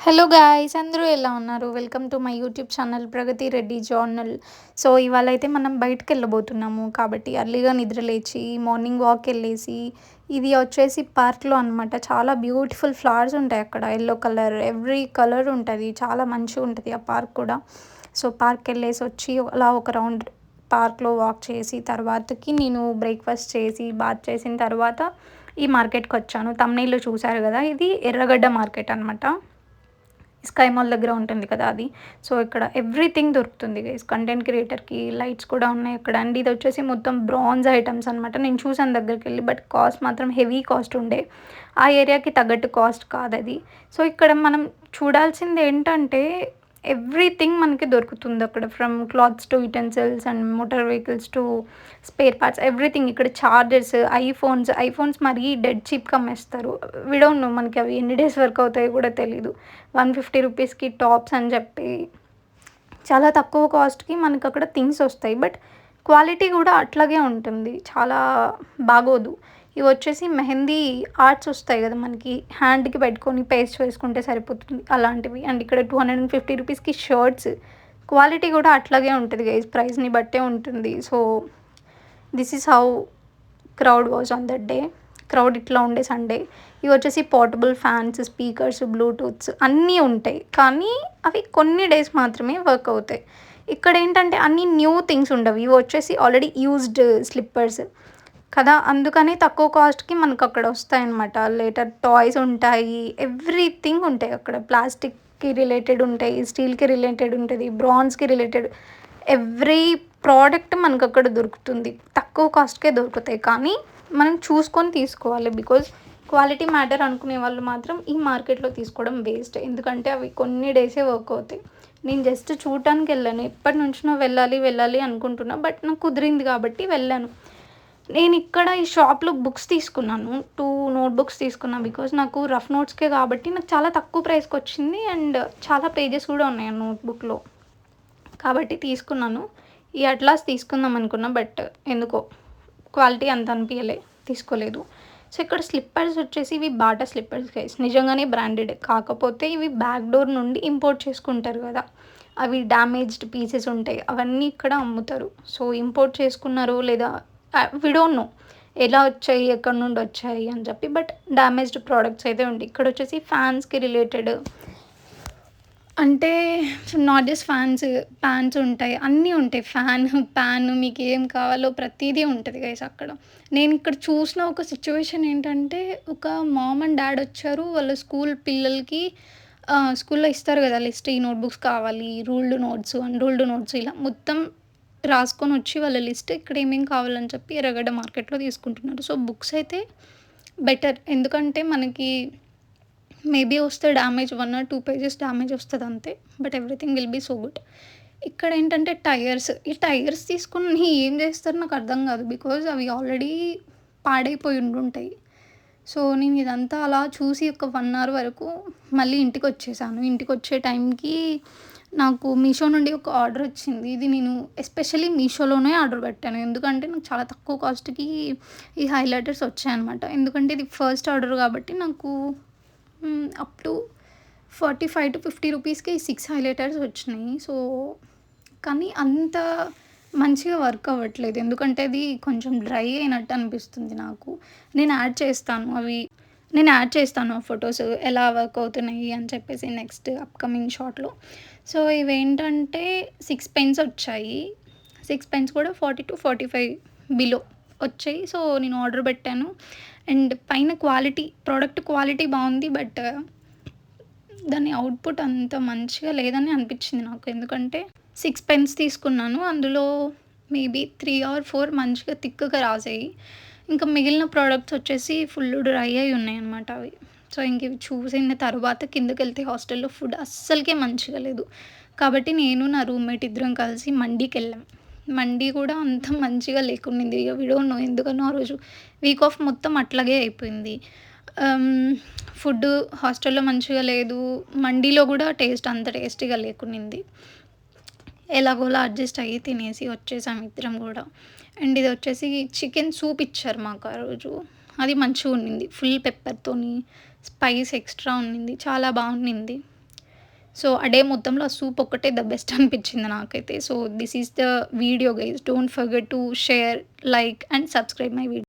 Hello guys, అందరూ ఎలా ఉన్నారు? Welcome to my YouTube channel Pragathi Reddy journal. So ఇవాళ అయితే మనం బయటకు వెళ్ళబోతున్నాము కాబట్టి అర్లీగా నిద్ర లేచి మార్నింగ్ వాక్ వెళ్ళేసి, ఇది వచ్చేసి పార్క్లో అనమాట. చాలా బ్యూటిఫుల్ ఫ్లవర్స్ ఉంటాయి అక్కడ. ఎల్లో కలర్, ఎవ్రీ కలర్ ఉంటుంది. చాలా మంచిగా ఉంటుంది ఆ పార్క్ కూడా. సో పార్క్ వెళ్ళేసి వచ్చి అలా ఒక రౌండ్ పార్క్లో వాక్ చేసి తర్వాతకి నేను బ్రేక్ఫాస్ట్ చేసి బాత్ చేసిన తర్వాత ఈ మార్కెట్కి వచ్చాను. తమ్నైల్లో చూశారు కదా, ఇది ఎర్రగడ్డ మార్కెట్ అనమాట. స్కై మాల్ దగ్గర ఉంటుంది కదా అది. సో ఇక్కడ ఎవ్రీథింగ్ దొరుకుతుంది గైస్. కంటెంట్ క్రియేటర్కి లైట్స్ కూడా ఉన్నాయి అక్కడ. అండ్ ఇది వచ్చేసి మొత్తం బ్రాంజ్ ఐటమ్స్ అనమాట. నేను చూసాను దగ్గరికి వెళ్ళి, బట్ కాస్ట్ మాత్రం హెవీ కాస్ట్ ఉండే. ఆ ఏరియాకి తగ్గట్టు కాస్ట్ కాదు అది. సో ఇక్కడ మనం చూడాల్సింది ఏంటంటే ఎవ్రీథింగ్ మనకి దొరుకుతుంది అక్కడ. From clothes to utensils and motor vehicles to spare parts, everything. ఇక్కడ చార్జర్స్, ఐఫోన్స్ మరీ డెడ్ చీప్గా అమ్మేస్తారు. వి డోంట్ నో మనకి అవి ఎన్ని డేస్ వర్క్ అవుతాయో కూడా తెలీదు. 150 రూపీస్కి టాప్స్ అని చెప్పి చాలా తక్కువ కాస్ట్కి మనకు అక్కడ థింగ్స్ వస్తాయి. బట్ క్వాలిటీ కూడా అట్లాగే ఉంటుంది, చాలా బాగోదు. ఇవి వచ్చేసి మెహందీ ఆర్ట్స్ వస్తాయి కదా మనకి, హ్యాండ్కి పెట్టుకొని పేస్ట్ వేసుకుంటే సరిపోతుంది అలాంటివి. అండ్ ఇక్కడ 250 రూపీస్కి షర్ట్స్. క్వాలిటీ కూడా అట్లాగే ఉంటుంది గైస్, ప్రైస్ని బట్టే ఉంటుంది. So this is how crowd was on that day. Crowd ఇట్లా ఉండే సండే. ఇవి వచ్చేసి పోర్టబుల్ ఫ్యాన్స్, స్పీకర్స్, బ్లూటూత్స్ అన్నీ ఉంటాయి, కానీ అవి కొన్ని డేస్ మాత్రమే వర్క్ అవుతాయి. ఇక్కడ ఏంటంటే అన్ని న్యూ థింగ్స్ ఉండవు. ఇవి వచ్చేసి ఆల్రెడీ యూజ్డ్ స్లిప్పర్స్ కదా, అందుకని తక్కువ కాస్ట్కి మనకు అక్కడ వస్తాయన్నమాట. లేటర్ టాయ్స్ ఉంటాయి, ఎవ్రీథింగ్ ఉంటాయి అక్కడ. ప్లాస్టిక్కి రిలేటెడ్ ఉంటాయి, స్టీల్కి రిలేటెడ్ ఉంటుంది, బ్రాంజ్కి రిలేటెడ్ ఎవ్రీ ప్రోడక్ట్ మనకు అక్కడ దొరుకుతుంది. తక్కువ కాస్ట్కే దొరుకుతాయి, కానీ మనం చూసుకొని తీసుకోవాలి. బికాజ్ క్వాలిటీ మ్యాటర్ అనుకునే వాళ్ళు మాత్రం ఈ మార్కెట్లో తీసుకోవడం వేస్ట్. ఎందుకంటే అవి కొన్ని డేసే వర్క్ అవుతాయి. నేను జస్ట్ చూడటానికి వెళ్ళాను. ఎప్పటి నుంచినో వెళ్ళాలి అనుకుంటున్నా, బట్ నాకు కుదిరింది కాబట్టి వెళ్ళాను. నేను ఇక్కడ ఈ షాప్లో బుక్స్ తీసుకున్నాను. 2 నోట్బుక్స్ తీసుకున్నాను. బికాజ్ నాకు రఫ్ నోట్స్కే కాబట్టి నాకు చాలా తక్కువ ప్రైస్కి వచ్చింది. అండ్ చాలా పేజెస్ కూడా ఉన్నాయి ఆ నోట్బుక్లో, కాబట్టి తీసుకున్నాను. ఈ అట్లాస్ తీసుకుందాం అనుకున్నా, బట్ ఎందుకో క్వాలిటీ అంత అనిపించలే, తీసుకోలేదు. సో ఇక్కడ స్లిప్పర్స్ వచ్చేసి ఇవి బాటా స్లిప్పర్స్ గైస్, నిజంగానే బ్రాండెడ్. కాకపోతే ఇవి బ్యాక్ డోర్ నుండి ఇంపోర్ట్ చేసుకుంటారు కదా, అవి డ్యామేజ్డ్ పీసెస్ ఉంటాయి, అవన్నీ ఇక్కడ అమ్ముతారు. సో ఇంపోర్ట్ చేసుకున్నారు లేదా వి డోంట్ నో ఎలా వచ్చాయి, ఎక్కడి నుండి వచ్చాయి అని చెప్పి, బట్ డ్యామేజ్డ్ ప్రోడక్ట్స్ అయితే ఉంటాయి. ఇక్కడ వచ్చేసి ఫ్యాన్స్కి రిలేటెడ్ అంటే నాట్ జస్ట్ ఫ్యాన్స్ ఉంటాయి, అన్నీ ఉంటాయి. ప్యాన్ మీకు ఏం కావాలో ప్రతీదీ ఉంటుంది గైస్ అక్కడ. నేను ఇక్కడ చూసిన ఒక సిచ్యువేషన్ ఏంటంటే, ఒక మామ్ అండ్ డాడ్ వచ్చారు. వాళ్ళ స్కూల్ పిల్లలకి స్కూల్లో ఇస్తారు కదా లిస్ట్, ఈ నోట్బుక్స్ కావాలి, రూల్డ్ నోట్స్, అన్రూల్డ్ నోట్స్, ఇలా మొత్తం రాసుకొని వచ్చి వాళ్ళ లిస్ట్ ఇక్కడ ఏమేమి కావాలని చెప్పి ఎర్రగడ్డ మార్కెట్లో తీసుకుంటున్నారు. సో బుక్స్ అయితే బెటర్, ఎందుకంటే మనకి మేబీ వస్తే డ్యామేజ్ 1 or 2 పేజెస్ డ్యామేజ్ వస్తుంది అంతే, but everything will be so good. ఇక్కడ ఏంటంటే టైర్స్, ఈ టైర్స్ తీసుకుని ఏం చేస్తారు నాకు అర్థం కాదు. బికాజ్ అవి ఆల్రెడీ పాడైపోయి ఉండుంటాయి. సో నేను ఇదంతా అలా చూసి ఒక 1 hour వరకు మళ్ళీ ఇంటికి వచ్చేసాను. ఇంటికి వచ్చే టైంకి నాకు మీషో నుండి ఒక ఆర్డర్ వచ్చింది. ఇది నేను ఎస్పెషల్లీ మీషోలోనే ఆర్డర్ పెట్టాను, ఎందుకంటే నాకు చాలా తక్కువ కాస్ట్కి ఈ హైలైటర్స్ వచ్చాయన్నమాట. ఎందుకంటే ఇది ఫస్ట్ ఆర్డర్ కాబట్టి నాకు అప్ టు 45-50 రూపీస్కి 6 హైలైటర్స్ వచ్చినాయి. సో కానీ అంత మంచిగా వర్క్ అవ్వట్లేదు, ఎందుకంటే అది కొంచెం డ్రై అయినట్టు అనిపిస్తుంది నాకు. నేను యాడ్ చేస్తాను ఆ ఫొటోస్ ఎలా వర్క్ అవుతున్నాయి అని చెప్పేసి నెక్స్ట్ అప్కమింగ్ షార్ట్లో. సో ఇవేంటంటే 6 పెన్స్ వచ్చాయి. 6 పెన్స్ కూడా 40-45 బిలో వచ్చాయి. సో నేను ఆర్డర్ పెట్టాను. అండ్ పైన ప్రోడక్ట్ క్వాలిటీ బాగుంది, బట్ దాని అవుట్పుట్ అంత మంచిగా లేదని అనిపించింది నాకు. ఎందుకంటే 6 పెన్స్ తీసుకున్నాను, అందులో మేబీ 3 or 4 మంచిగా థిక్గా రాసాయి. ఇంకా మిగిలిన ప్రోడక్ట్స్ వచ్చేసి ఫుల్ డ్రై అయి ఉన్నాయి అన్నమాట అవి. సో ఇంక ఇవి చూసిన తర్వాత కిందకి వెళ్తే హాస్టల్లో ఫుడ్ అస్సలకే మంచిగా లేదు. కాబట్టి నేను నా రూమ్మేట్ ఇద్దరం కలిసి మండీకి వెళ్ళాం. మండీ కూడా అంత మంచిగా లేకుండింది. ఇక వి డోంట్ నో ఎందుకనో ఆ రోజు వీక్ ఆఫ్ మొత్తం అట్లాగే అయిపోయింది. ఫుడ్ హాస్టల్లో మంచిగా లేదు, మండీలో కూడా టేస్ట్ అంత టేస్టీగా లేకుండింది. ఎలాగోలా అడ్జస్ట్ అయ్యి తినేసి వచ్చేసాం ఇద్దరం కూడా. అండ్ ఇది వచ్చేసి చికెన్ సూప్ ఇచ్చారు మాకు ఆ రోజు. అది మంచిగా ఉండింది, ఫుల్ పెప్పర్తోని, స్పైస్ ఎక్స్ట్రా ఉండింది, చాలా బాగుండింది. సో, ఆ డే మొత్తంలో ఆ సూప్ ఒక్కటే ద బెస్ట్ అనిపిచ్చింది నాకైతే. So, this is the video guys. Don't forget to share, like and subscribe my video.